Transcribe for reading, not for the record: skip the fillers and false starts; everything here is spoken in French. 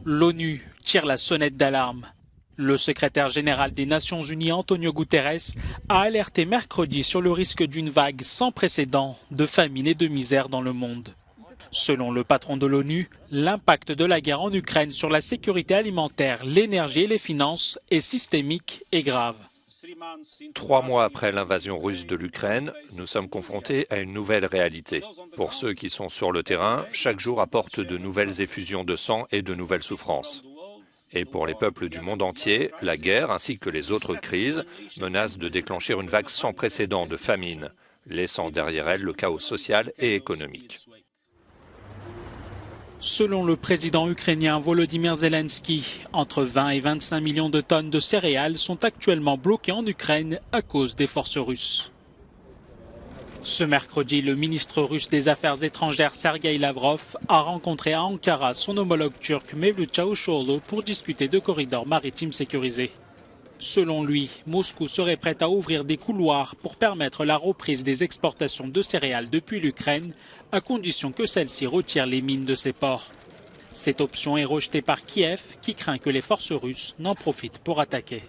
L'ONU tire la sonnette d'alarme. Le secrétaire général des Nations Unies, Antonio Guterres, a alerté mercredi sur le risque d'une vague sans précédent de famine et de misère dans le monde. Selon le patron de l'ONU, l'impact de la guerre en Ukraine sur la sécurité alimentaire, l'énergie et les finances est systémique et grave. 3 mois après l'invasion russe de l'Ukraine, nous sommes confrontés à une nouvelle réalité. Pour ceux qui sont sur le terrain, chaque jour apporte de nouvelles effusions de sang et de nouvelles souffrances. Et pour les peuples du monde entier, la guerre ainsi que les autres crises menacent de déclencher une vague sans précédent de famine, laissant derrière elle le chaos social et économique. Selon le président ukrainien Volodymyr Zelensky, entre 20 et 25 millions de tonnes de céréales sont actuellement bloquées en Ukraine à cause des forces russes. Ce mercredi, le ministre russe des Affaires étrangères Sergueï Lavrov a rencontré à Ankara son homologue turc Mevlut Çavuşoğlu pour discuter de corridors maritimes sécurisés. Selon lui, Moscou serait prêt à ouvrir des couloirs pour permettre la reprise des exportations de céréales depuis l'Ukraine, à condition que celle-ci retire les mines de ses ports. Cette option est rejetée par Kiev, qui craint que les forces russes n'en profitent pour attaquer.